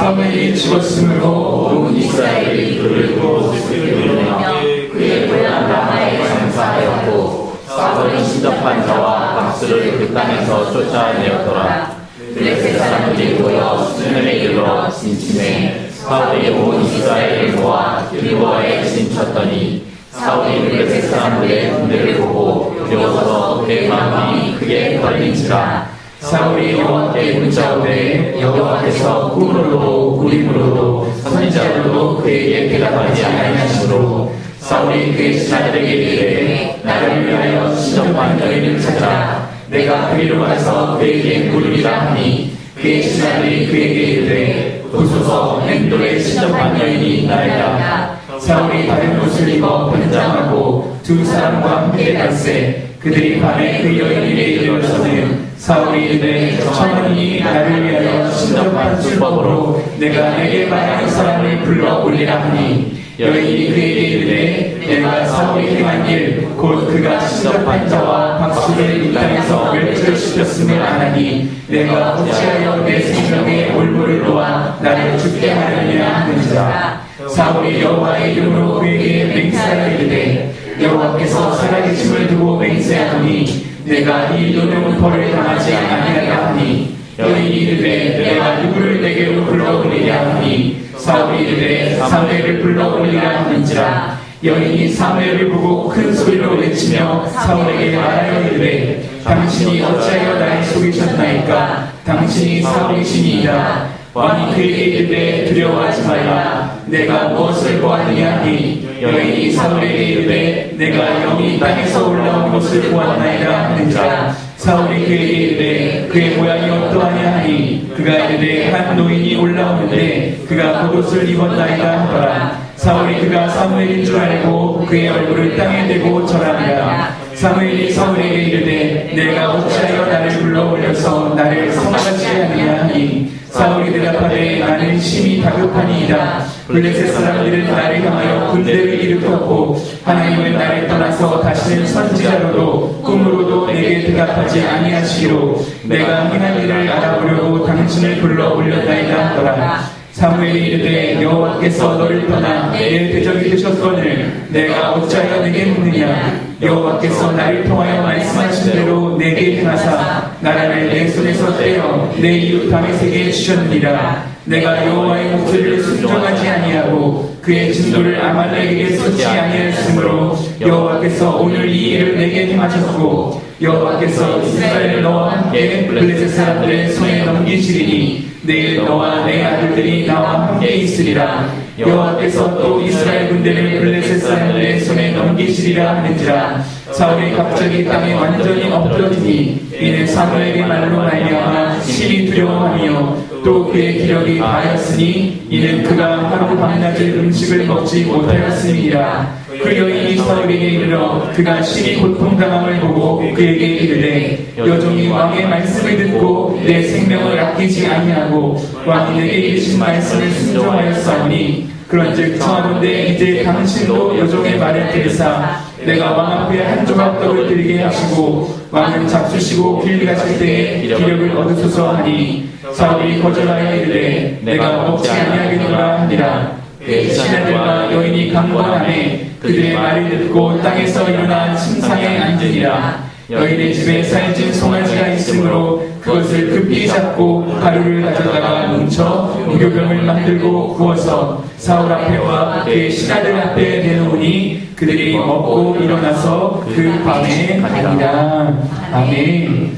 사무엘이 죽었으므로 온 이스라엘이 그를 부르며 그의 고향 라마에 장사하였고 사울이 신접한 자와 박수를 그 땅에서 쫓아내었더라. 블레셋 사람들이 모여 수면에 이르러 진침해 사울이 온 이스라엘을 모아 길보아에 진쳤더니 사울이 블레셋 사람들의 군대를 보고 두려워서 그의 마음이 크게 떨린지라. 사울이 여호와께 문자오되 여호와께서 꿈으로도 꾸림으로도 선지자로도 그에게 대답하지 아니하시므로 사울이 그의 신하들에게 이르되 나를 위하여 신접한 여인을 찾으라. 내가 그리로 가서 그에게 물으리라 하니 그의 신하들이 그에게 이르되 보소서 맹돌에 신접한 여인이 있나이다. 사울이 다른 옷을 입어 변장하고 두 사람과 함께 갈새 그들이 밤에 그 여인에게 이르러서는 사울이 이르되 청하니 나를 위하여 신접한 술법으로 내게 말하는 사람을 불러 올리라 하니 여인이 그에게 이르되 내가 사울이 행한 일 곧 그가 신접한 자와 박수를 이 땅에서 멸절시켰음을 아나니 내가 어찌하여 내 생명에 올무를 놓아 나를 죽게 하느냐 하는지라. 사울이 여호와의 이름으로 그에게 맹세하여 이르되 여호와께서 살아계심을 두고 맹세하노니 내가 이 노름은 벌을 당하지 아니하리라 하니 여인이 이르되 내가 누구를 내게로 불러올리랴 하니 사울이 이르되 사무엘을 불러올리라 하는지라. 여인이 사무엘을 보고 큰 소리로 외치며 사울에게 말하여 이르되 당신이 어찌하여 나를 속이셨나이까. 당신이 사울이시니이다. 왕이 그에게 이르되 두려워하지 말라. 내가 무엇을 보았느냐 하니 여인이 사울에게 이르되 내가 영이 땅에서 올라온 것을 보았나이다 하는지라. 사울이 그에게 이르되 그의 모양이 어떠하냐 하니 그가 이르되 한 노인이 올라오는데 그가 겉옷을 입었나이다 하더라. 사울이 그가 사무엘인 줄 알고 그의 얼굴을 땅에 대고 절하니라. 사무엘이 사울에게 이르되 내가 어찌하여 나를 불러 올려서 나를 성하지 하느냐 하니 사울이 대답하되 나는 심히 다급하니이다. 블레셋 사람들은 나를 향하여 군대를 일으켰고 하나님은 나를 떠나서 다시는 선지자로도 꿈으로도 내게 대답하지 아니하시기로 내가 행한 일을 알아보려고 당신을 불러 올렸나이다 하더라. 사무엘이 이르되 여호와께서 너를 떠나 내 대적이 되셨거늘 내가 어찌하여 내게 묻느냐. 여호와께서 나를 통하여 말씀하신 대로 내게 행하사 나라를 내 손에서 떼어 내 이웃 다윗에게 주셨느니라. 내가 여호와의 목소리를 순종하지 아니하고 그의 진노를 아말렉에게 쏟지 아니하였으므로 여호와께서 오늘 이 일을 내게 행하셨고 여호와께서 이스라엘을 너와 함께 블레셋 사람들의 손에 넘기시리니 내일 너와 내 아들들이 나와 함께 있으리라. 여호와께서 또 이스라엘 군대를 블레셋 사람들의 손에 넘기시리라 하는지라. 사울이 갑자기 땅에 완전히 엎드러지니 이는 사무엘의 말로 말미암아 심히 두려워하며 또 그의 기력이 다하였으니 이는 그가 하루 밤낮을 음식을 먹지 못하였음이니라. 그 여인이 사울에게 이르러 그가 심히 고통당함을 보고 그에게 이르되 여종이 왕의 말씀을 듣고 내 생명을 아끼지 아니하고 왕이 내게 이르신 말씀을 순종하였사오니 그런즉 청하건대 이제 당신도 여종의 말을 들으사 내가 왕 앞에 한 조각 떡을 드리게 하시고 왕은 잡수시고 길 가실 때에 기력을 얻으소서 하니 사울이 거절하여 이르되 내가 먹지 아니하겠노라 하니라. 그의 신하들과 여인이 강권하매 그들의 말을 듣고 땅에서 일어나 침상에 앉으니라. 여인의 집에 살진 송아지가 있으므로 그것을 급히 잡고 가루를 가져다가 뭉쳐 무교병을 만들고 구워서 사울 앞에와 그의 신하들 앞에 내놓으니 그들이 먹고 일어나서 그 밤에 가니라. 아멘.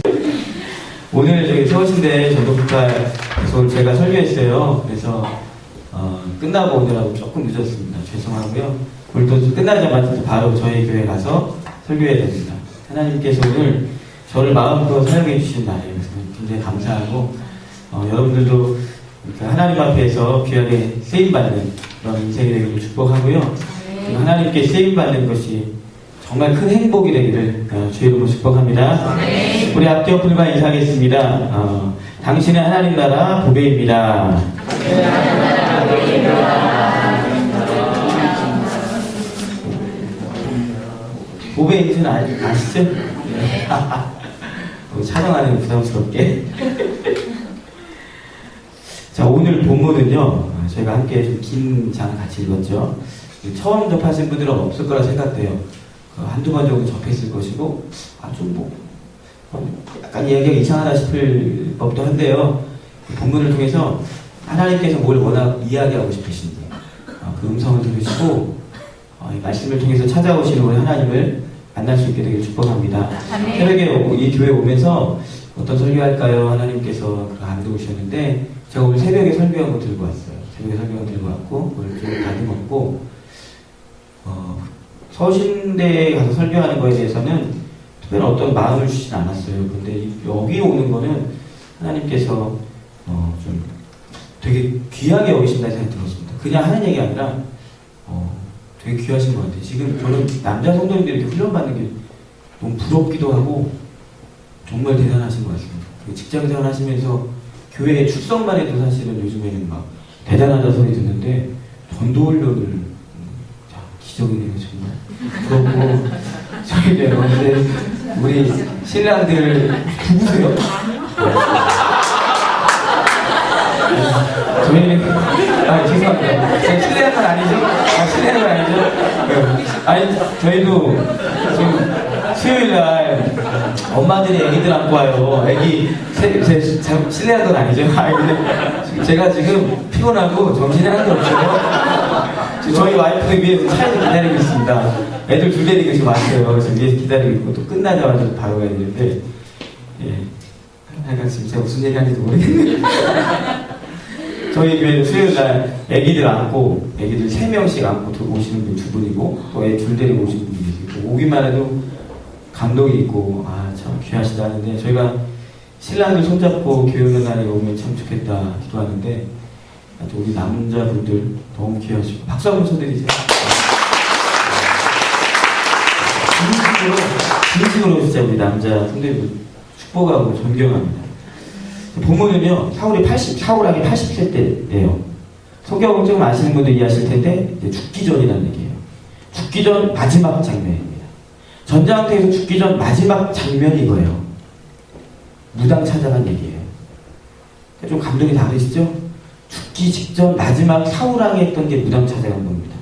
오늘 저기 서울신대 전도국가에서 제가 설교했어요. 그래서 끝나고 오느라고 조금 늦었습니다. 죄송하고요. 오늘 또 끝나자마자 바로 저희 교회 가서 설교해야 됩니다. 하나님께서 오늘 저를 마음껏 사용해 주신 날이에요. 그래서 굉장히 감사하고 여러분들도 하나님 앞에서 귀하게 쓰임받는 그런 인생이 되기를 축복하고요. 하나님께 쓰임받는 것이 정말 큰 행복이 되기를 주의 이름으로 축복합니다. 우리 앞뒤 어플과 인사하겠습니다. 당신의 하나님 나라 보배입니다. 보배 인트는 아시죠? 네. 촬영하는 부담스럽게. 자, 오늘 본문은요, 저희가 함께 좀 긴 장 같이 읽었죠. 처음 접하신 분들은 없을 거라 생각돼요. 한두 번 정도 접했을 것이고, 약간 이야기가 이상하다 싶을 법도 한데요. 본문을 통해서 하나님께서 뭘 워낙 이야기하고 싶으신지, 그 음성을 들으시고, 이 말씀을 통해서 찾아오시는 우리 하나님을 만날 수 있게 되길 축복합니다. 새벽에 이 교회 오면서 어떤 설교할까요? 하나님께서 안도 오셨는데, 제가 오늘 새벽에 설교한 거 들고 왔어요. 새벽에 설교한 거 들고 왔고, 오늘 좀 다듬었고, 서신대에 가서 설교하는 거에 대해서는 특별히 어떤 마음을 주시진 않았어요. 근데 여기 오는 거는 하나님께서 좀 되게 귀하게 여기신다는 생각이 들었습니다. 그냥 하는 얘기 아니라 되게 귀하신 것 같아요. 지금 저는 남자 성도님들이 이렇게 훈련받는 게 너무 부럽기도 하고 정말 대단하신 것 같습니다. 직장생활 하시면서 교회에 출석만 해도 사실은 요즘에는 막 대단하다 소리 듣는데 전도훈련을 기적이네요 정말. 그렇고 저희는 근데 우리 신랑들 부부세요? 저희는 죄송합니다. 실례한 건 아니죠? 실례한 건 아니죠? 아니 저희도 지금 수요일날 엄마들이 애기들 안고 와요. 애기 실례한 건 아니죠? 아니 근데 제가 지금 피곤하고 정신이 하나도 없어요. 저희 와이프도 위에서 차에서 기다리고 있습니다. 애들 둘 데리고 지금 왔어요. 그래서 위에서 기다리고 있고 또 끝나자마자 바로 가야 되는데 하여간 지금 제가 무슨 얘기 하는지 모르겠네요. 저희 교회는 수요일날 애기들 안고 애기들 3명씩 안고 오시는 분 2분이고 또 애 둘 데리고 오시는 분이 계시고 오기만 해도 감동이 있고 참 귀하시다 하는데 저희가 신랑들 손잡고 교회 오는 날이 오면 참 좋겠다 기도하는데 우리 남자분들 너무 귀하시고 박수 한번 쳐드리세요. 진심으로 진짜 우리 남자 분들 축복하고 존경합니다. 본문은요 사울왕이 80세 때예요. 성경을 좀 아시는 분들 이해하실 텐데 죽기 전이라는 얘기예요. 죽기 전 마지막 장면입니다. 전장터에서 죽기 전 마지막 장면이 이거예요. 무당 찾아간 얘기예요. 좀 감동이 다르시죠? 죽기 직전 마지막 사울왕이 했던 게 무당 찾아간 겁니다.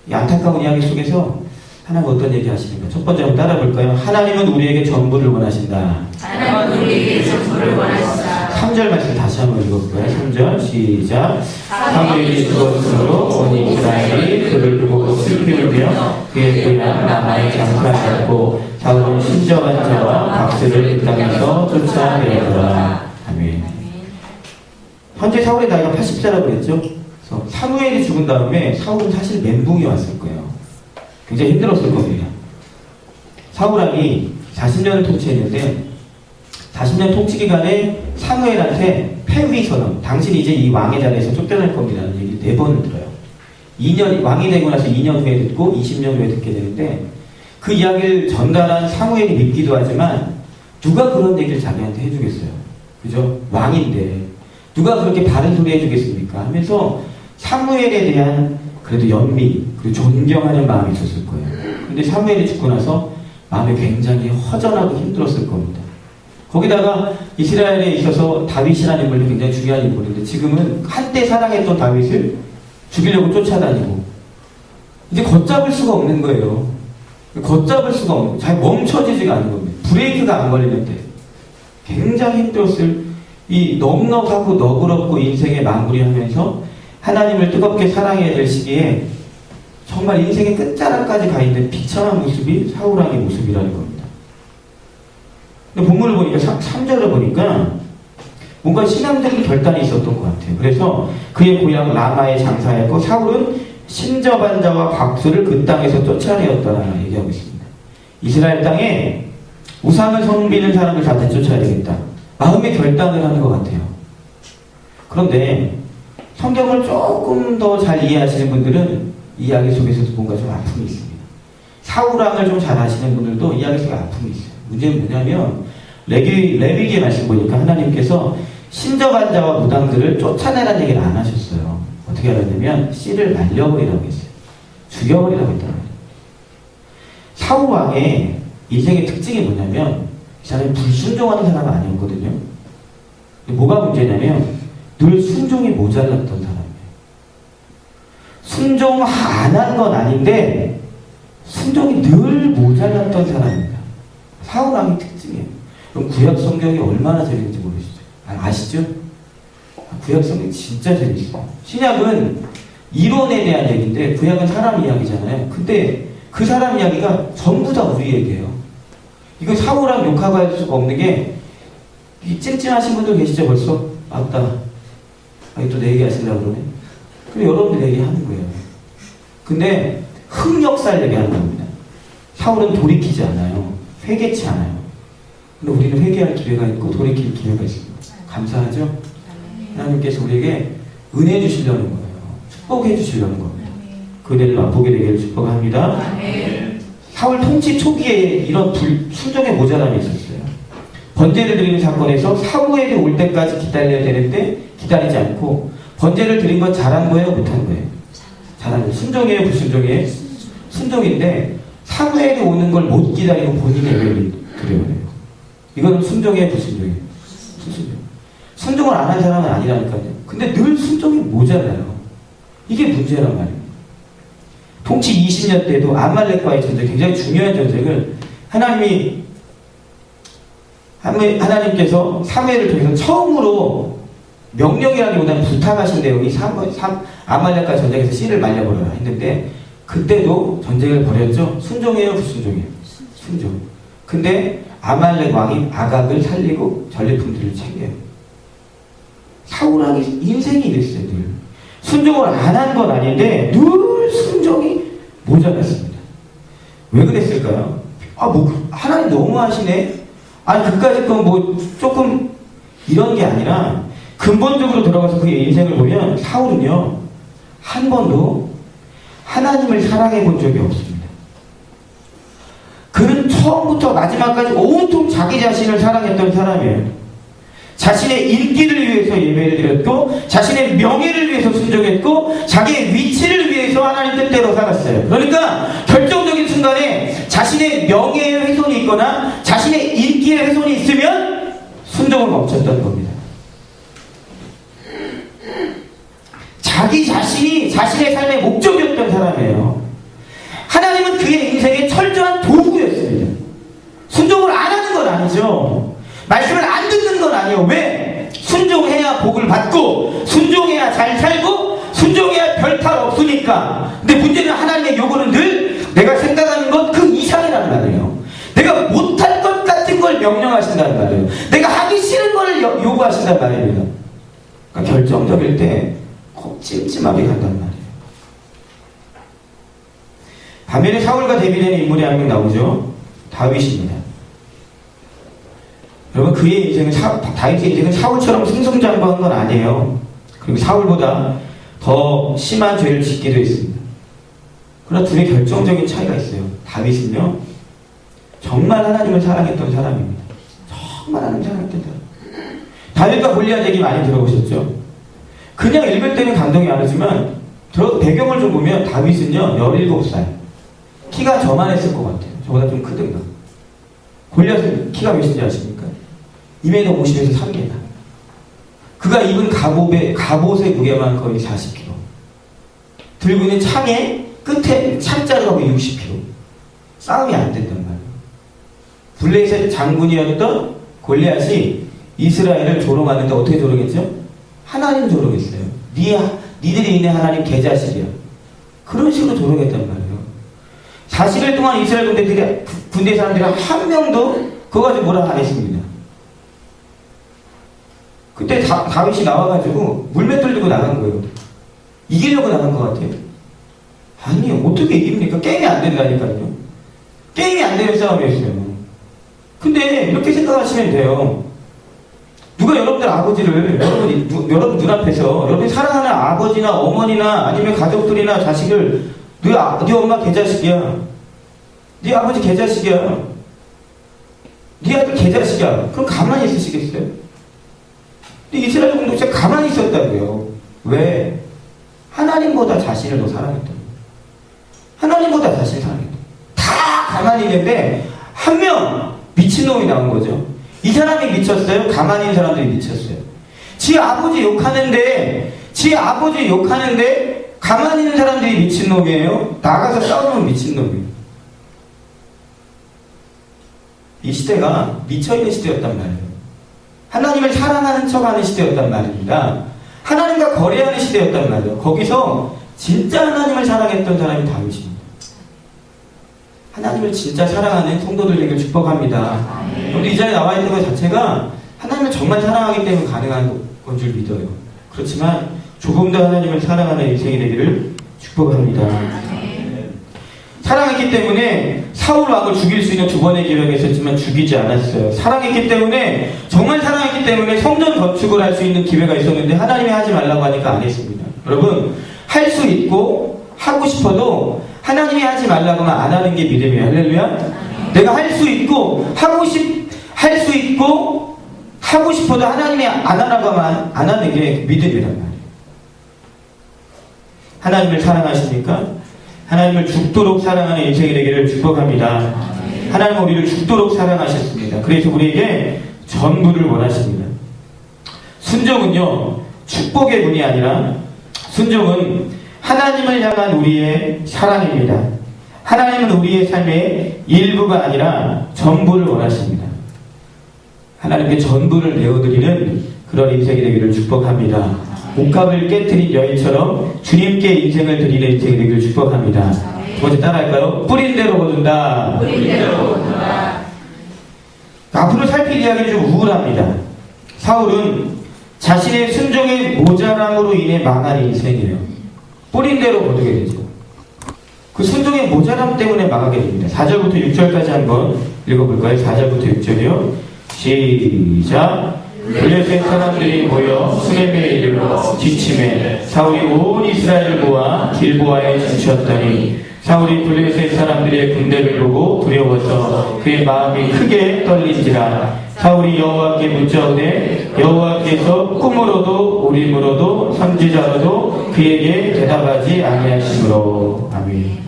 이 안타까운 이야기 속에서 하나님 어떤 얘기 하시는가? 첫 번째 한번 따라 볼까요? 하나님은 우리에게 전부를 원하신다. 하나님은 우리에게 전부를 원하신다. 3절 말씀 다시 한번 읽어볼까요? 3절 시작. 사무엘이 죽었으므로 온 이스라엘이 그를 두고 슬피 울며 그의 고향 라마에 장사하였고 사울은 신정한 자와 박수를 그 땅에서 쫓아내더라. 아멘. 현재 사울의 나이가 80세라고 그랬죠? 그래서 사무엘이 죽은 다음에 사울은 사실 멘붕이 왔을 거예요. 굉장히 힘들었을 겁니다. 사울왕이 40년을 통치했는데 40년 통치 기간에 사무엘한테 폐위 선언, 당신이 이제 이 왕의 자리에서 쫓겨날 겁니다 라는 얘기를 4번을 들어요. 2년, 왕이 되고 나서 2년 후에 듣고 20년 후에 듣게 되는데 그 이야기를 전달한 사무엘이 믿기도 하지만 누가 그런 얘기를 자기한테 해주겠어요. 그죠? 왕인데 누가 그렇게 바른 소리 해주겠습니까? 하면서 사무엘에 대한 그래도 연민, 그리고 존경하는 마음이 있었을 거예요. 근데 사무엘이 죽고 나서 마음이 굉장히 허전하고 힘들었을 겁니다. 거기다가 이스라엘에 있어서 다윗이라는 인물도 굉장히 중요한 인물인데 지금은 한때 사랑했던 다윗을 죽이려고 쫓아다니고 이제 걷잡을 수가 없는 거예요. 걷잡을 수가 없는, 잘 멈춰지지가 않는 겁니다. 브레이크가 안 걸리는데 굉장히 힘들었을 이 넉넉하고 너그럽고 인생의 마무리하면서 하나님을 뜨겁게 사랑해야 될 시기에 정말 인생의 끝자락까지 가 있는 비참한 모습이 사울왕의 모습이라는 겁니다. 근데 본문을 보니까 3절을 보니까 뭔가 신앙적인 결단이 있었던 것 같아요. 그래서 그의 고향 라마에 장사했고 사울은 신접한 자와 박수를 그 땅에서 쫓아내었다라 얘기하고 있습니다. 이스라엘 땅에 우상을 섬기는 사람을 다 내쫓아야 되겠다. 마음의 결단을 하는 것 같아요. 그런데 성경을 조금 더 잘 이해하시는 분들은 이 이야기 속에서도 뭔가 좀 아픔이 있습니다. 사울왕을 좀 잘 아시는 분들도 이야기 속에 아픔이 있어요. 문제는 뭐냐면 레위기의 말씀 보니까 하나님께서 신접한 자와 무당들을 쫓아내라는 얘기를 안 하셨어요. 어떻게 하셨냐면 씨를 말려버리라고 했어요. 죽여버리라고 했다는 거예요. 사울왕의 인생의 특징이 뭐냐면 이 사람이 불순종하는 사람은 아니었거든요. 뭐가 문제냐면 늘 순종이 모자랐던 사람이에요. 순종 안 한 건 아닌데 순종이 늘 모자랐던 사람입니다. 사울왕의 특징이에요. 그럼 구약 성경이 얼마나 재밌는지 모르시죠? 아시죠? 구약 성경 진짜 재밌어요. 신약은 이론에 대한 얘기인데 구약은 사람 이야기잖아요. 근데 그 사람 이야기가 전부 다 우리 얘기예요. 이거 사울왕 욕하고 할 수가 없는 게 이 찜찜하신 분들 계시죠 벌써? 맞다. 또 내 얘기 하시려고 그러네. 그럼 여러분들 얘기하는 거예요. 근데 흑역사를 얘기하는 겁니다. 사울은 돌이키지 않아요. 회개치 않아요. 근데 우리는 회개할 기회가 있고 돌이킬 기회가 있습니다. 감사하죠? 하나님께서 우리에게 은혜 주시려는 거예요. 축복해 주시려는 겁니다. 그 은혜를 맛보게 되기를 축복합니다. 사울 통치 초기에 이런 순종의 모자람이 있었어요. 번제를 드리는 사건에서 사무엘이 올 때까지 기다려야 되는데 기다리지 않고 번제를 드린 건 잘한 거예요? 못한 거예요? 잘한 거예요. 순종이에요? 불순종이에요? 순종인데 사무엘이 오는 걸 못 기다리고 본인의 예배를 드려요. 이건 순종이에요? 불순종이에요? 순종. 순종을 안 한 사람은 아니라니까요. 근데 늘 순종이 모자라요. 이게 문제란 말이에요. 통치 20년 때도 아말렉과의 전쟁, 굉장히 중요한 전쟁을 하나님께서 사무엘을 통해서 처음으로 명령이라기보다는 부탁하신 내용이 아말렉과 전쟁에서 씨를 말려버려라 했는데 그때도 전쟁을 벌였죠. 순종이에요? 불순종이에요? 순종. 근데 아말렉 왕이 아각을 살리고 전리품들을 챙겨요. 사울 왕의 인생이 이랬어요. 늘. 순종을 안 한 건 아닌데 늘 순종이 모자랐습니다. 왜 그랬을까요? 하나님 너무하시네? 아니 그까짓 건 조금 이런 게 아니라 근본적으로 들어가서 그의 인생을 보면 사울은요 한 번도 하나님을 사랑해 본 적이 없습니다. 그는 처음부터 마지막까지 온통 자기 자신을 사랑했던 사람이에요. 자신의 인기를 위해서 예배를 드렸고 자신의 명예를 위해서 순종했고 자기의 위치를 위해서 하나님 뜻대로 살았어요. 그러니까 결정적인 순간에 자신의 명예의 훼손이 있거나 자신의 인기의 훼손이 있으면 순종을 멈췄던 겁니다. 자기 자신이 자신의 삶의 목적이었던 사람이에요. 하나님은 그의 인생의 철저한 도구였습니다. 순종을 안 하는 건 아니죠. 말씀을 안 듣는 건 아니에요. 왜? 순종해야 복을 받고 순종해야 잘 살고 순종해야 별 탈 없으니까. 근데 문제는 하나님의 요구는 늘 내가 생각하는 것 그 이상이라는 말이에요. 내가 못할 것 같은 걸 명령하신다는 말이에요. 내가 하기 싫은 걸 요구하신다는 말입니다. 그러니까 결정적일 때 꼭 찜찜하게 간단 말이에요. 반면에 사울과 대비되는 인물이 한 명 나오죠. 다윗입니다. 여러분 그의 인생은 다윗의 인생은 사울처럼 승승장구한 건 아니에요. 그리고 사울보다 더 심한 죄를 짓기도 했습니다. 그러나 둘의 결정적인 차이가 있어요. 다윗은요 정말 하나님을 사랑했던 사람입니다. 정말 하나님을 사랑했던 사람. 다윗과 골리앗 얘기 많이 들어보셨죠? 그냥 읽을 때는 감동이 안 오지만 배경을 좀 보면 다윗은요 17살 키가 저만했을 것 같아요. 저보다 좀 크든가. 골리앗은 키가 몇인지 아십니까? 2m 50에서 3m. 그가 입은 갑옷의 무게만 거의 40kg. 들고 있는 창의 끝에 창자루가 60kg. 싸움이 안 된단 말이에요. 블레셋 장군이었던 골리앗이 이스라엘을 조롱하는데 어떻게 조롱했죠? 하나님 조롱했어요. 니들이 있는 하나님 개자식이야. 그런 식으로 조롱했단 말이에요. 40일 동안 이스라엘 군대 사람들이 한 명도 그거 가지고 뭐라 안 했습니다. 그때 다윗이 나와가지고 물맷돌 들고 나간 거예요. 이기려고 나간 것 같아요. 아니요. 어떻게 이깁니까? 게임이 안 된다니까요. 게임이 안 되는 싸움이었어요. 근데 이렇게 생각하시면 돼요. 누가 여러분들 아버지를 여러분 눈앞에서 여러분이 사랑하는 아버지나 어머니나 아니면 가족들이나 자식을 네 엄마 개자식이야. 네 아버지 개자식이야. 네 아들 개자식이야. 그럼 가만히 있으시겠어요? 근데 이스라엘 공동체가 가만히 있었다고요. 왜? 하나님보다 자신을 더 사랑했던 거예요. 하나님보다 자신을 사랑했던 거예요. 다 가만히 있는데 한 명 미친놈이 나온 거죠. 이 사람이 미쳤어요? 가만히 있는 사람들이 미쳤어요. 지 아버지 욕하는데 가만히 있는 사람들이 미친놈이에요? 나가서 싸우면 미친놈이에요. 이 시대가 미쳐있는 시대였단 말이에요. 하나님을 사랑하는 척하는 시대였단 말입니다. 하나님과 거래하는 시대였단 말이에요. 거기서 진짜 하나님을 사랑했던 사람이 다윗입니다. 하나님을 진짜 사랑하는 성도들 되길 축복합니다. 여러분들 이 자리에 나와 있는 것 자체가 하나님을 정말 사랑하기 때문에 가능한 건 줄 믿어요. 그렇지만 조금 더 하나님을 사랑하는 인생이 되기를 축복합니다. 사랑했기 때문에 사울 왕을 죽일 수 있는 두 번의 기회가 있었지만 죽이지 않았어요. 사랑했기 때문에, 정말 사랑했기 때문에 성전 건축을 할 수 있는 기회가 있었는데 하나님이 하지 말라고 하니까 안 했습니다. 여러분, 할 수 있고 하고 싶어도 하나님이 하지 말라고 하면 안 하는 게 믿음이에요. 할렐루야. 내가 할 수 있고 하고 싶어도 하나님이 안 하라고 하면 안 하는 게 믿음이란 말이에요. 하나님을 사랑하십니까? 하나님을 죽도록 사랑하는 인생이 되기를 축복합니다. 하나님은 우리를 죽도록 사랑하셨습니다. 그래서 우리에게 전부를 원하십니다. 순종은요, 축복의 문이 아니라 순종은 하나님을 향한 우리의 사랑입니다. 하나님은 우리의 삶의 일부가 아니라 전부를 원하십니다. 하나님께 전부를 내어드리는 그런 인생이 되기를 축복합니다. 옥합을 깨트린 여인처럼 주님께 인생을 드리는 인생이 되기를 축복합니다. 두 번째 따라할까요? 뿌린 대로 거둔다. 앞으로 살필 이야기는 좀 우울합니다. 사울은 자신의 순종의 모자람으로 인해 망한 인생이에요. 뿌린 대로 거두게 되죠. 그 순종의 모자람 때문에 망하게 됩니다. 4절부터 6절까지 한번 읽어볼까요? 4절부터 6절이요. 시작. 블레셋 사람들이 모여 수넴에 이르러 지침에 사울이 온 이스라엘을 모아 길보아에 진치었더니 사울이 블레셋 사람들의 군대를 보고 두려워서 그의 마음이 크게 떨린지라. 사울이 여호와께 묻자오되 여호와께서 꿈으로도 우림으로도 선지자로도 그에게 대답하지 아니하시므로. 아멘.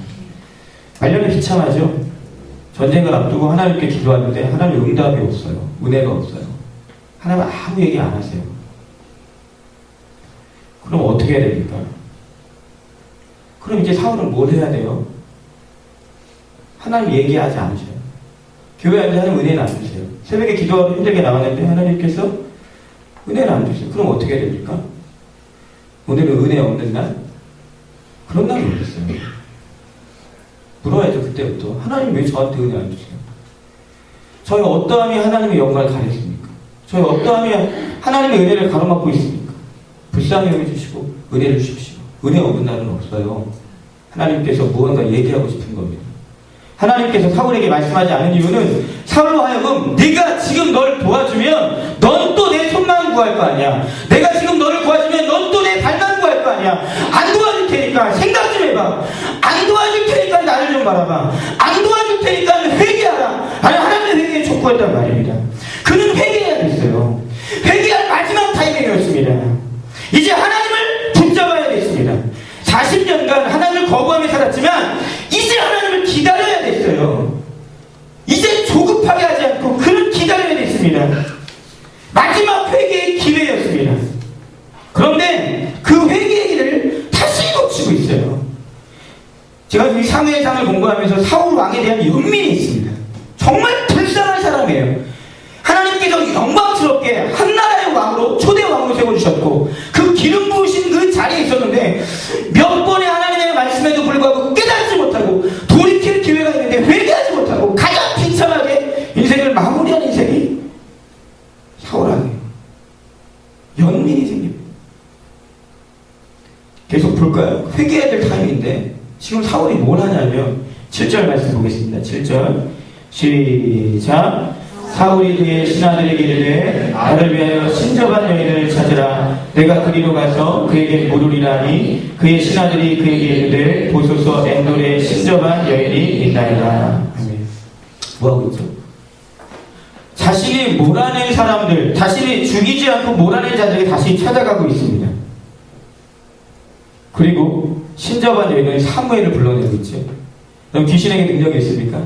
말년이 비참하죠. 전쟁을 앞두고 하나님께 기도하는데 하나님 응답이 없어요. 은혜가 없어요. 하나님 아무 얘기 안 하세요. 그럼 어떻게 해야 됩니까? 그럼 이제 사울은 뭘 해야 돼요? 하나님 얘기하지 않으셔요. 교회 안에 하나님 은혜는 안 주세요. 새벽에 기도하러 힘들게 나왔는데 하나님께서 은혜는 안 주세요. 그럼 어떻게 해야 됩니까? 오늘은 은혜 없는 날? 그런 날이 어딨어요? 물어야죠. 그때부터. 하나님 왜 저한테 은혜 안 주세요? 저희 어떠함이 하나님의 영광을 가렸습니까? 저희 어떠함이 하나님의 은혜를 가로막고 있습니까? 불쌍히 여겨주시고 은혜를 주십시오. 은혜 없는 날은 없어요. 하나님께서 무언가 얘기하고 싶은 겁니다. 하나님께서 사울에게 말씀하지 않은 이유는 사울로 하여금 네가 지금 널 도와주면 넌 또 내 손만 구할 거 아니야. 내가 지금 너를 도와주면 넌 또 내 발만 구할 거 아니야. 안 도와줄 테니까 생각 좀 해봐. 안 도와줄 테니까 나를 좀 바라봐. 안 도와줄 테니까 회개하라. 아니, 하나님의 회개에 촉구했단 말입니다. 그는 회개해야겠어요. 회개할 마지막 타이밍이었습니다. 이제 하나님을 붙잡아야겠습니다. 40년간 하나님을 거부하며 살았지만 이제 하나님을 기다려야 됐어요. 이제 조급하게 하지 않고 그는 기다려야 됐습니다. 마지막 회개의 기회였습니다. 그런데 그 회개의 길을 다시 놓치고 있어요. 제가 이 사무엘상을 공부하면서 사울 왕에 대한 연민이 있습니다. 정말 불쌍한 사람이에요. 하나님께서 영광스럽게 한 나라의 왕으로 초대 왕으로 세워주셨고 그 기름 부으신 그 자리에 있었는데 몇 번의 하나님의 말씀에도 불구하고 깨닫지 못하고 돌이킬 기회가 있는데 회개하지 못하고 가장 비참하게 인생을 마무리한 인생이 사울왕이에요. 연민이 생깁니다. 계속 볼까요? 회개해야 될 타임인데 지금 사울이 뭘 하냐면 7절 말씀 보겠습니다. 7절 시작. 사울이 그의 신하들에게 이르되 나를 위하여 신접한 여인을 찾으라. 내가 그리로 가서 그에게 물으리라니 그의 신하들이 그에게 이르되 보소서 엔돌에 신접한 여인이 있나이다. 뭐하고 있죠? 자신이 몰아낸 사람들, 자신이 죽이지 않고 몰아낸 자들에게 다시 찾아가고 있습니다. 그리고 신접한 여인은 사무엘을 불러내고 있죠. 그럼 귀신에게 능력이 있습니까?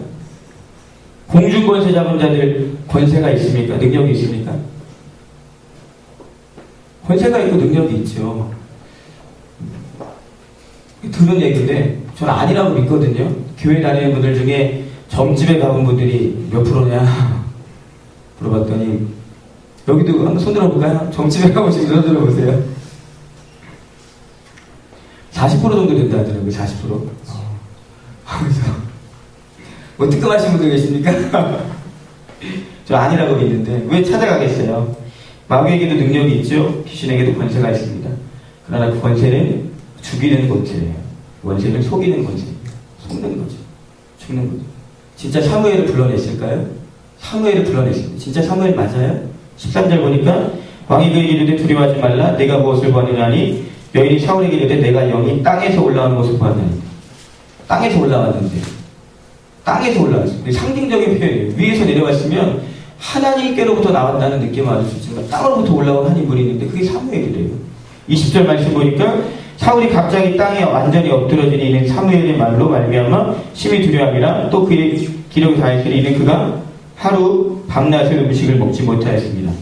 공중 권세 잡은 자들 권세가 있습니까? 능력이 있습니까? 권세가 있고 능력이 있죠. 들은 얘기인데 저는 아니라고 믿거든요. 교회 다니는 분들 중에 점집에 가본 분들이 몇 프로냐 물어봤더니 여기도 한번 손 들어볼까요? 점집에 가보시면 손 들어보세요. 40% 정도 된다 하더라고요. 40%. 그래서 뭐 뜨끔하신 분들 계십니까? 저 아니라고 믿는데 왜 찾아가겠어요? 마귀에게도 능력이 있죠. 귀신에게도 권세가 있습니다. 그러나 그 권세는 죽이는 권세예요. 원세는 속이는 권세입니다. 속는 거죠. 죽는 거죠. 진짜 사무엘을 불러냈을까요? 사무엘을 불러냈습니다. 진짜 사무엘 맞아요? 13절 보니까 왕이 그에게 이르되 두려워하지 말라. 내가 무엇을 보았느냐니 여인이 사울에게 이르되 내가 영이 땅에서 올라오는 것을 보았나니. 땅에서 올라왔는데 땅에서 올라왔어요. 상징적인 표현이에요. 위에서 내려왔으면 하나님께로부터 나왔다는 느낌을 받을 수 있지만 땅으로부터 올라온 한 인물이 있는데 그게 사무엘이래요. 20절 말씀 보니까 사울이 갑자기 땅에 완전히 엎드러지니 이는 사무엘의 말로 말미암아 심히 두려움이라. 또 그의 기력이 다했으니 이는 그가 하루 밤낮을 음식을 먹지 못하였습니다.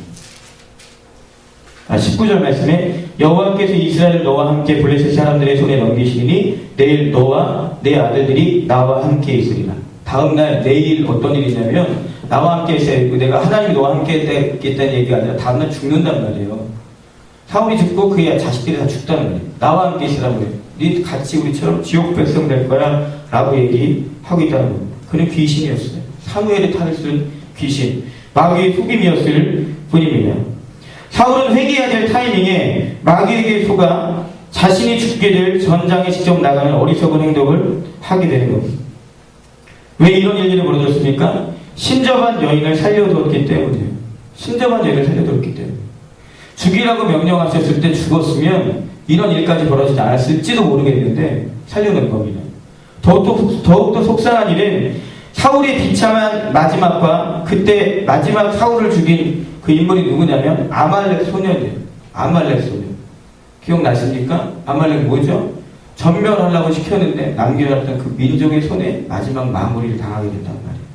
19절 말씀에 여호와께서 이스라엘을 너와 함께 블레셋 사람들의 손에 넘기시니 내일 너와 내 아들들이 나와 함께 있으리라. 다음날 내일 어떤 일이 있냐면 나와 함께 있어요. 내가 하나님이 너와 함께 있겠다는 얘기가 아니라 다음날 죽는단 말이에요. 사울이 죽고 그의 자식들이 다 죽다는 말이에요. 나와 함께 있으라고 해요. 네 같이 우리처럼 지옥 백성 될 거야 라고 얘기하고 있다는 거예요. 그는 귀신이었어요. 사무엘의 탈을 쓴 귀신, 마귀의 속임이었을 뿐입니다. 사울은 회개해야 될 타이밍에 마귀에게 속아 자신이 죽게 될 전장에 직접 나가는 어리석은 행동을 하게 되는 겁니다. 왜 이런 일들이 벌어졌습니까? 신접한 여인을 살려두었기 때문이에요. 신접한 여인을 살려두었기 때문에. 죽이라고 명령하셨을 때 죽었으면 이런 일까지 벌어지지 않았을지도 모르겠는데 살려놓은 겁니다. 더욱더 속상한 일은 사울의 비참한 마지막과 그때 마지막 사울을 죽인 그 인물이 누구냐면 아말렉 소년이에요. 아말렉 소년. 기억나십니까? 아말렉 뭐죠? 전멸하려고 시켰는데 남겨놨던 그 민족의 손에 마지막 마무리를 당하게 된단 말이에요.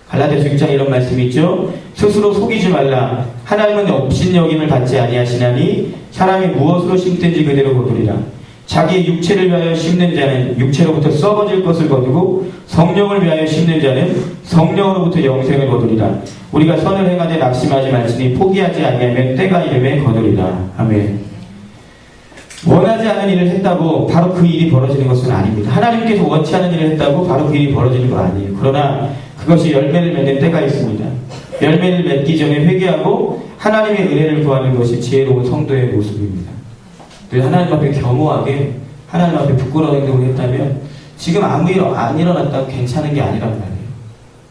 갈라디아서 6장에 이런 말씀이 있죠. 스스로 속이지 말라. 하나님은 업신여김을 받지 아니하시나니 사람이 무엇으로 심든지 그대로 거두리라. 자기의 육체를 위하여 심는 자는 육체로부터 썩어질 것을 거두고 성령을 위하여 심는 자는 성령으로부터 영생을 거두리라. 우리가 선을 행하되 낙심하지 말지니 포기하지 아니하면 때가 이름에 거두리라. 아멘. 원하지 않은 일을 했다고 바로 그 일이 벌어지는 것은 아닙니다. 하나님께서 원치 않은 일을 했다고 바로 그 일이 벌어지는 거 아니에요. 그러나 그것이 열매를 맺는 때가 있습니다. 열매를 맺기 전에 회개하고 하나님의 은혜를 구하는 것이 지혜로운 성도의 모습입니다. 늘 하나님 앞에 겸허하게 하나님 앞에 부끄러운 행동을 했다면 지금 아무 일 안 일어났다고 괜찮은 게 아니란 말이에요.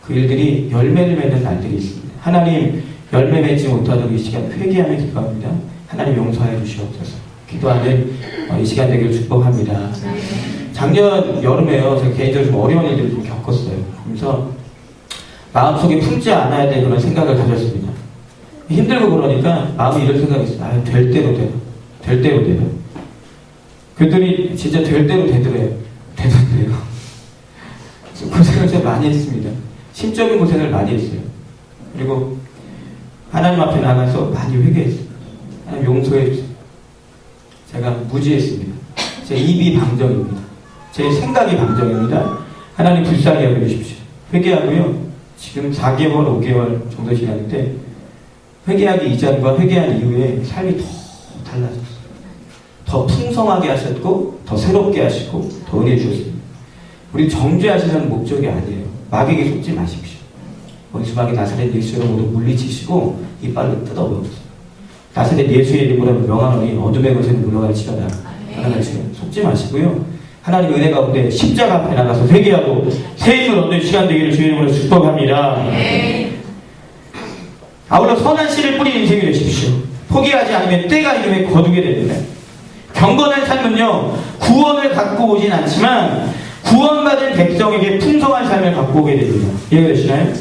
그 일들이 열매를 맺는 날들이 있습니다. 하나님 열매 맺지 못하도록 이 시간 회개하며 기도합니다. 하나님 용서해 주시옵소서. 기도하는 이 시간 되기를 축복합니다. 작년 여름에요. 제가 개인적으로 좀 어려운 일들을 좀 겪었어요. 그래서 마음속에 품지 않아야 될 그런 생각을 가졌습니다. 힘들고 그러니까 마음이 이런 생각이 있어요. 아, 될 대로 돼요. 될 대로 돼요. 그들이 진짜 될 대로 되더래요. 되던데요. 고생을 진짜 많이 했습니다. 심적인 고생을 많이 했어요. 그리고 하나님 앞에 나가서 많이 회개했어요. 하나님 용서해 주세요. 제가 무지했습니다. 제 입이 방정입니다. 제 생각이 방정입니다. 하나님 불쌍히 여겨주십시오. 회개하고요. 지금 4개월, 5개월 정도 지났는데 회개하기 이전과 회개한 이후에 삶이 더 달라졌어요. 더 풍성하게 하셨고 더 새롭게 하시고 더 은혜 주셨습니다. 우리 정죄하시는 목적이 아니에요. 마귀에게 속지 마십시오. 원수마귀 나사렛 예수로 모두 물리치시고 이빨로 뜯어버렸어요. 나사렛 예수의 이름으로 명하노니 어둠의 것에는 물러갈지어다. 속지 마시고요. 하나님 은혜 가운데 십자가 앞에 나가서 회개하고 새 힘을 얻는 시간 되기를 주의 이름으로 축복합니다. 아울러 선한 씨를 뿌린 인생이 되십시오. 포기하지 않으면 때가 이름에 거두게 됩니다. 경건한 삶은요, 구원을 갖고 오진 않지만 구원받은 백성에게 풍성한 삶을 갖고 오게 됩니다. 이해가 되시나요?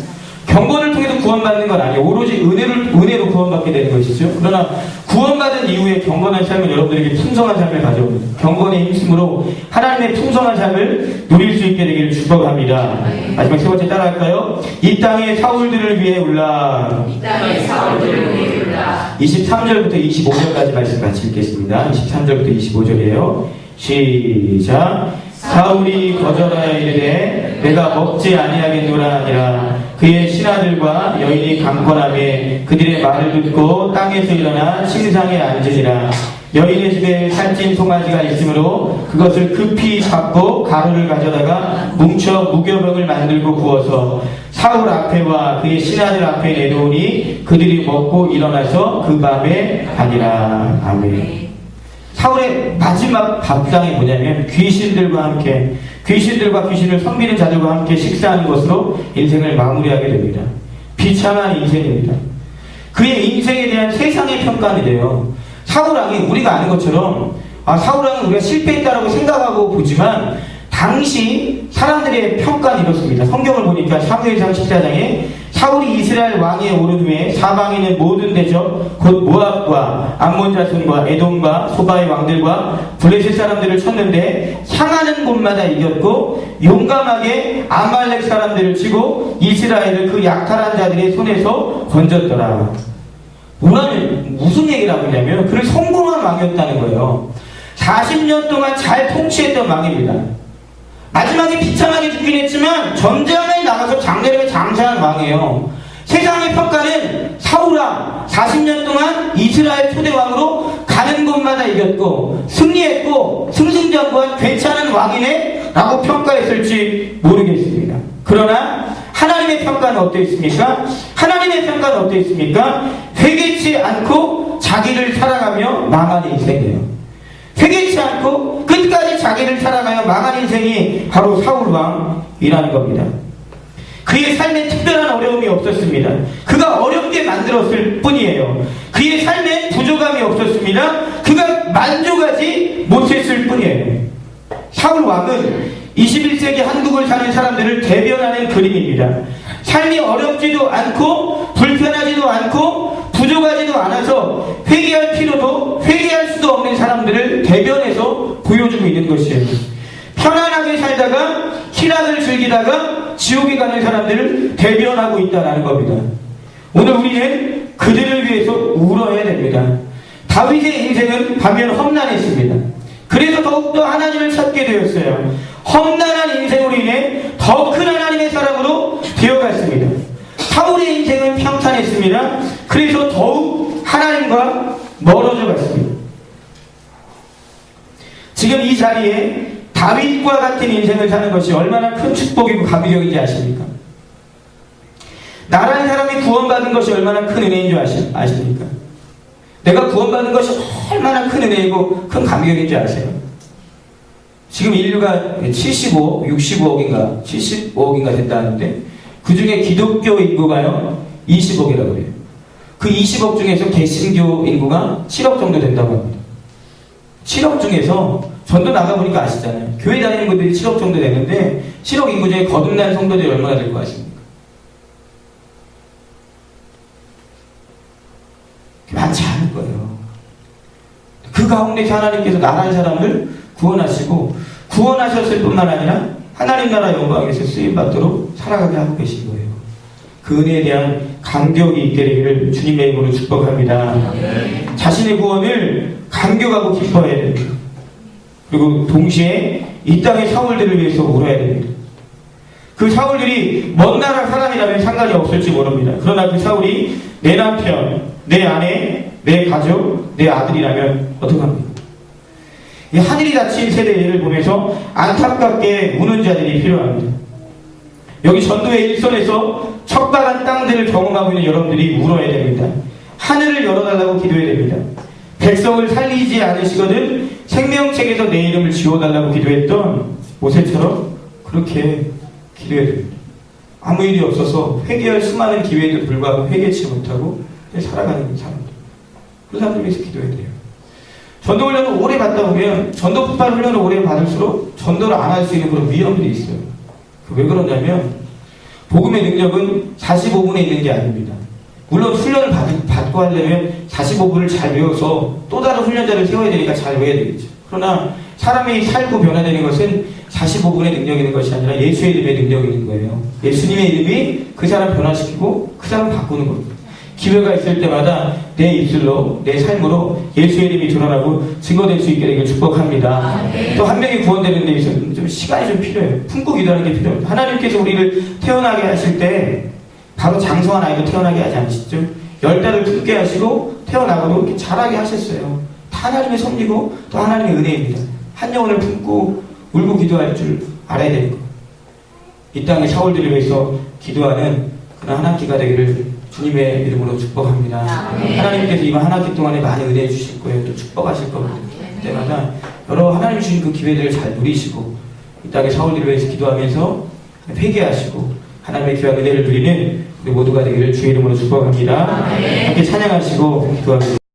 경건을 통해서 구원받는 건 아니에요. 오로지 은혜로 구원받게 되는 것이죠. 그러나 구원받은 이후에 경건한 삶은 여러분들에게 풍성한 삶을 가져옵니다. 경건의 힘쓰므로 하나님의 풍성한 삶을 누릴 수 있게 되기를 축복합니다. 마지막 세 번째 따라할까요? 이 땅의 사울들을 위해 울라. 이 땅의 사울들을 위해 울라. 23절부터 25절까지 말씀 같이 읽겠습니다. 23절부터 25절이에요. 시작. 사울이 거절하여 이르되 내가 먹지 아니하겠노라 하니라. 그의 신하들과 여인이 강권하며 그들의 말을 듣고 땅에서 일어나 침상에 앉으니라. 여인의 집에 살찐 송아지가 있으므로 그것을 급히 잡고 가루를 가져다가 뭉쳐 무교병을 만들고 구워서 사울 앞에와 그의 신하들 앞에 내놓으니 그들이 먹고 일어나서 그 밤에 가니라. 아멘. 사울의 마지막 밥상이 뭐냐면 귀신들과 귀신을 섬기는 자들과 함께 식사하는 것으로 인생을 마무리하게 됩니다. 비참한 인생입니다. 그의 인생에 대한 세상의 평가는 돼요. 사울왕이 우리가 아는 것처럼 사울왕은 우리가 실패했다라고 생각하고 보지만 당시 사람들의 평가는 이렇습니다. 성경을 보니까 사무엘상 14장에 사울이 이스라엘 왕위에 오른 후에 사방에 있는 모든 대적 곧 모압과 암몬 자손과 에돔과 소바의 왕들과 블레셋 사람들을 쳤는데 향하는 곳마다 이겼고 용감하게 아말렉 사람들을 치고 이스라엘을 그 약탈한 자들의 손에서 건졌더라. 무슨 얘기를 하고 있냐면 그를 성공한 왕이었다는 거예요. 40년 동안 잘 통치했던 왕입니다. 마지막에 비참하게 죽긴 했지만 전장에 나가서 장대림에 장사한 왕이에요. 세상의 평가는 사울왕 40년 동안 이스라엘 초대왕으로 가는 곳마다 이겼고 승리했고 승승장구한 괜찮은 왕이네 라고 평가했을지 모르겠습니다. 그러나 하나님의 평가는 어떠했습니까? 하나님의 평가는 어떠했습니까? 회개치 않고 자기를 살아가며 망한 인생이에요. 회개치 않고 끝까지 자기를 살아가며 망한 인생이 바로 사울왕이라는 겁니다. 그의 삶에 특별한 어려움이 없었습니다. 그가 어렵게 만들었을 뿐이에요. 그의 삶에 부족함이 없었습니다. 그가 만족하지 못했을 뿐이에요. 사울왕은 21세기 한국을 사는 사람들을 대변하는 그림입니다. 삶이 어렵지도 않고 불편하지도 않고 부족하지도 않아서 회개할 필요도 회개할 수도 없는 사람들을 대변해서 보여주고 있는 것이에요. 편안하게 살다가 희락을 즐기다가 지옥에 가는 사람들을 대변하고 있다는 겁니다. 오늘 우리는 그들을 위해서 울어야 됩니다. 다윗의 인생은 반면 험난했습니다. 그래서 더욱더 하나님을 찾게 되었어요. 험난한 인생으로 인해 더 큰 하나님의 사람으로 되어갔습니다. 사울의 인생은 평탄했습니다. 그래서 더욱 하나님과 멀어져 갔습니다. 지금 이 자리에 다윗과 같은 인생을 사는 것이 얼마나 큰 축복이고 감격인지 아십니까? 나라는 사람이 구원받은 것이 얼마나 큰 은혜인 줄 아십니까? 내가 구원받은 것이 얼마나 큰 은혜이고 큰 감격인 줄 아세요? 지금 인류가 65억인가 75억인가 됐다는데 그 중에 기독교 인구가요 20억이라고 그래요. 그 20억 중에서 개신교 인구가 7억 정도 된다고 합니다. 7억 중에서 전도 나가보니까 아시잖아요. 교회 다니는 분들이 7억 정도 되는데 7억 인구 중에 거듭난 성도들이 얼마나 될 것 같습니까? 많지 않을 거예요. 그 가운데서 하나님께서 나라의 사람을 구원하시고 구원하셨을 뿐만 아니라 하나님 나라 영광에서 쓰임받도록 살아가게 하고 계신 거예요. 그 은혜에 대한 감격이 있게 되기를 주님의 이름으로 축복합니다. 자신의 구원을 감격하고 기뻐해야 됩니다. 그리고 동시에 이 땅의 사울들을 위해서 울어야 됩니다. 그 사울들이 먼 나라 사람이라면 상관이 없을지 모릅니다. 그러나 그 사울이 내 남편, 내 아내, 내 가족, 내 아들이라면 어떡합니까? 이 하늘이 닫힌 세대를 보면서 안타깝게 우는 자들이 필요합니다. 여기 전도의 일선에서 척박한 땅들을 경험하고 있는 여러분들이 울어야 됩니다. 하늘을 열어달라고 기도해야 됩니다. 백성을 살리지 않으시거든 생명책에서 내 이름을 지워달라고 기도했던 모세처럼 그렇게 기도해야 됩니다. 아무 일이 없어서 회개할 수많은 기회에도 불구하고 회개치 못하고 살아가는 사람들, 그 사람들 위해서 기도해야 돼요. 전도 훈련을 오래 받다 보면 전도 폭발 훈련을 오래 받을수록 전도를 안 할 수 있는 그런 위험들이 있어요. 왜 그러냐면 복음의 능력은 45분에 있는 게 아닙니다. 물론 훈련을 받고 하려면 45분을 잘 외워서 또 다른 훈련자를 세워야 되니까 잘 외워야 되겠죠. 그러나 사람이 살고 변화되는 것은 45분의 능력이 있는 것이 아니라 예수의 이름의 능력이 있는 거예요. 예수님의 이름이 그 사람 변화시키고 그 사람 바꾸는 겁니다. 기회가 있을 때마다 내 입술로, 내 삶으로 예수의 이름이 드러나고 증거될 수 있게 되길 축복합니다. 또 한 명이 구원되는 데 있어서 좀 시간이 좀 필요해요. 품고 기도하는 게 필요해요. 하나님께서 우리를 태어나게 하실 때 바로 장성한 아이도 태어나게 하지 않으시죠? 10달을 품게 하시고 태어나고도 이렇게 자라게 하셨어요. 다 하나님의 섭리고 또 하나님의 은혜입니다. 한 영혼을 품고 울고 기도할 줄 알아야 되는 거예요. 이 땅의 사울들을 위해서 기도하는 그런 한 학기가 되기를 주님의 이름으로 축복합니다. 하나님께서 이번 한 학기 동안에 많이 은혜해 주실 거예요. 또 축복하실 겁니다. 그때마다 여러 하나님 주신 그 기회들을 잘 누리시고 이 땅의 사울들을 위해서 기도하면서 회개하시고 하나님의 귀한 은혜를 누리는 우리 모두가 되기를 주의 이름으로 축복합니다. 함께 찬양하시고 기도합니다.